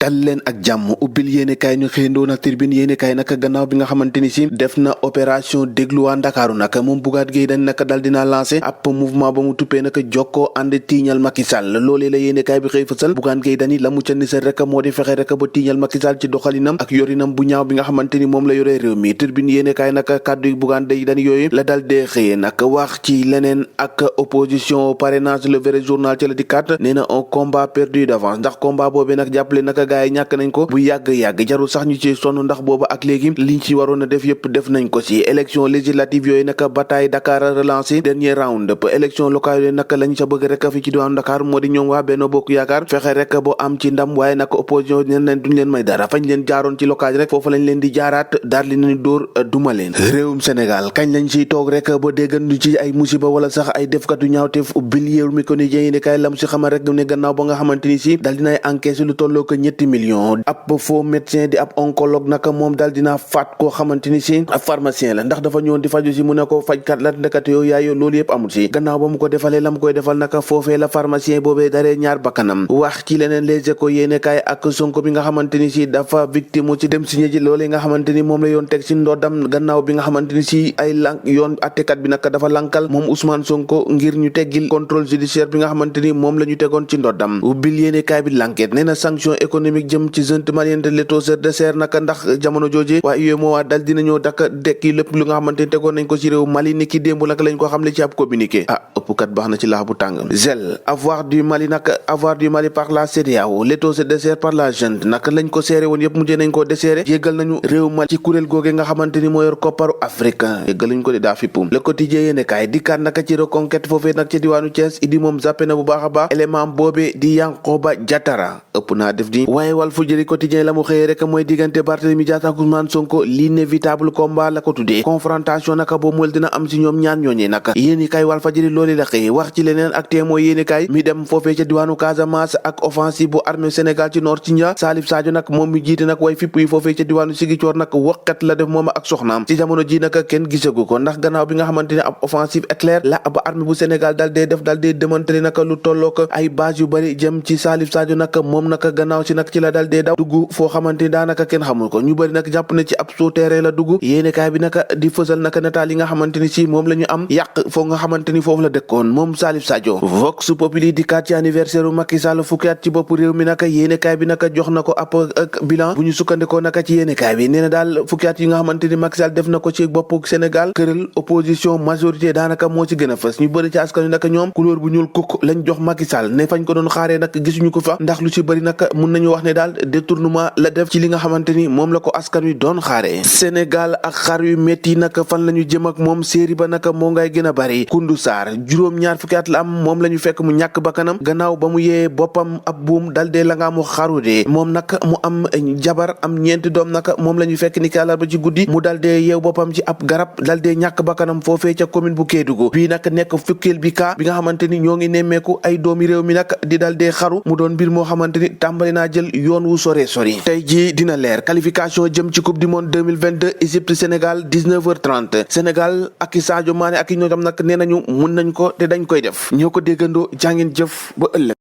dal leen ak jàmm ubbil yéenekaay ñu xëyandoo na Tribune yéenekaay naka gannaaw bi nga xamante ni si def na opération déglu waa Ndakaaru naka moom Bougane Gueye Dany naka dal dina lancé ab mouvement ba mu tuppee naka jokkoo ànd tiiñal Macky Sall loolee la yéenekaay bi xëy fësal Bougane Gueye Dany la mu ca nisal rek moo di fexe rek ba tiiñal Macky Sall ci doxalinam ak yorinam bu ñaaw bi nga xamante ni moom la yoree réew mi Tribune yéenekaay naka kàddu yi Bougane Gueye Dany yooyu la dal dee xëyee naka wax ci leneen ak opposition parrainage le vrai journal ci la di kat nee na un combat perdu d'avance ndax combat boobee nag jàppale naka gaay yi ñàkk nañ ko bu yàgg-yàgg jarul sax ñu ci sonn ndax booba ak léegi liñ ci waroon a def yëpp def nañ ko ci élection législative yooyu naka bataille Dakar relancé dernier round ba élection locale yooyu naka lañ sa bëgg rek fi ci diwaanu Dakar moo di ñoom waa Benno Bokk Yaakaar fexe rek bo am ci ndam waaye naka opposition ñen leen duñ leen may dara fañ leen jaaroon ci local rek foofu lañ leen di jaaraat daal li nañu dóor duma leen réewum Sénégal kañ lañ ciy toog rek ba déggandu ci ay musiba wala sax ay defkatu ñaawteef biliyeeru mi quotidien yi ne kay lam si xamal rek ne gannaaw ba nga xamante ni si daal dinay encaissé lu tolloo ko 7 millions ab faux médecin di ab oncologue naka moom daal dinaa faat koo xamante ni si ab pharmacien la ndax dafa ñëwoon di faju si mu ne ko fajkat la ndekate yow yaayoo loolu yëpp amul si gannaaw ba mu ko defalee la mu koy defal naka foofee la pharmacien boobee daree ñaar bakkanam wax ci leneen Les Échos yéene kaay ak Sonko bi nga xamante ni si dafa victime ci dem signé ji loolee nga xamante ni moom la yoon teg si ndoddam gannaaw bi nga xamante ni si ay lank yoon attekat bi naka dafa lankal moom Ousmane Sonko ngir ñu teggil contrôle judiciaire bi nga xamante ni moom la ñu tegoon ci ndoddam ubbil yéene kaay bi l'enquête nee na sanction économique jëm ci junte malienne de l'étau de serre naka ndax jamono jooje waa UEMOA dal dinañoo daka dekki lépp lu nga xamante ni tegoon nañ ko ci réew Mali ni ki démb naka lañ ko xamle ci ab communiqué ëpp kat baax na ci laax bu tàng gel avoir du Mali par la CEDEAO l'étau se dessert par la junte naka lañ ko seere woon yëpp mujjee nañ koo desserré yéggal nañu réew Mali ci kuréel googe nga xamante ni moo yor kopparu africain yéggal nañ ko di daa fippum le quotidien yéene kaay dikkaat naka ci reconquête foofee nag ci diwaanu Thiès idi moom zappé na bu baax a baax élément boobe di Yankhoba Diattara ëpp naa def di waaye Walfadjri quotidien la mu xëyee rek mooy diggante Barthélémy Dias ak Ousmane Sonko l'inévitable combat la ko tuddee confrontation naka boobu mool dina am ci ñoom ñaan ñooñee naka yéeni kaay Walfadjri loolu la xëyee wax ci leneen ak tee mooy yéeni kaay mi dem foofee ca diwaanu Casamance ak offensive bu armée Sénégal ci Nord Sindia Salif Sadio nag moom mi jiite nag way fipp yi foofee ca diwaanu Ziguinchor nag waqat la def moom ak soxnaam ci jamono ji naka kenn gisagu ko ndax gannaaw bi nga xamante ne ab offensive éclair la ab armée bu Sénégal dal dee def dal dee démantelé naka lu tolloo ko ay base yu bari jëm ci Salif Sadio naka moom naka gannaaw ci nag ci la dal dee daw dugg foo xamante ni daanaka kenn xamul ko ñu bëri nag jàpp na ci ab souterrain la dugg yéenekaay bi naka di fësal naka nataal yi nga xamante ni si moom la ñu am yàq foo nga xamante ni foofu la dëkkoon moom Salif Sadio Vox Populi di kat ci anniversaire u Macky Sall fukki at ci bopp réew mi naka yéenekaay bi naka jox na ko ab bilan bu ñu sukkandikoo naka ci yéenekaay bi nee na daal fukki at yi nga xamante ni Macky Sall def na ko ci boppu Sénégal këral opposition majorité daanaka moo ci gën a fës ñu bëri ci askan wi naka ñoom couleur bu ñuul kukk lañ jox Macky Sall ne fañ ko doon xaaree nag gisuñu ko fa ndax lu ci bëri nag mun nañu wax ne daal détournement la def ci li nga xamante ni moom la ko askan wi doon xaaree Sénégal ak xar yu métti naka fan la ñu jëm ak moom série ba naka moo ngay gën a bëri Koundou Sarr juróom-ñaar fukki at la am moom la ñu fekk mu ñàkk bakkanam gannaaw ba mu yee boppam ab buum dal dee la nga mu xaru dee moom nag mu am jabar am ñeenti doom naka moom la ñu fekk ni ki àllarba ci guddi mu dal dee yeew boppam ci ab garab dal dee ñàkk bakkanam foofee ca commune bu Kédougou bii nag nekk fukkeel bi kaa bi nga xamante ni ñoo ngi nemmeeku ay doomi réew mi nag di dal dee xaru mu doon mbir moo xamante ni tàmbali naa jël yoon wu sore sori tey jii dina leer qualification jëm ci coupe du monde 2022 Égypte Sénégal 19h30 Sénégal ak i Sadio Mané ak i ñoo tam nag nee nañu mun nañ ko te dañ koy def ñoo ko déggandoo jàngeen jëf ba ëllëg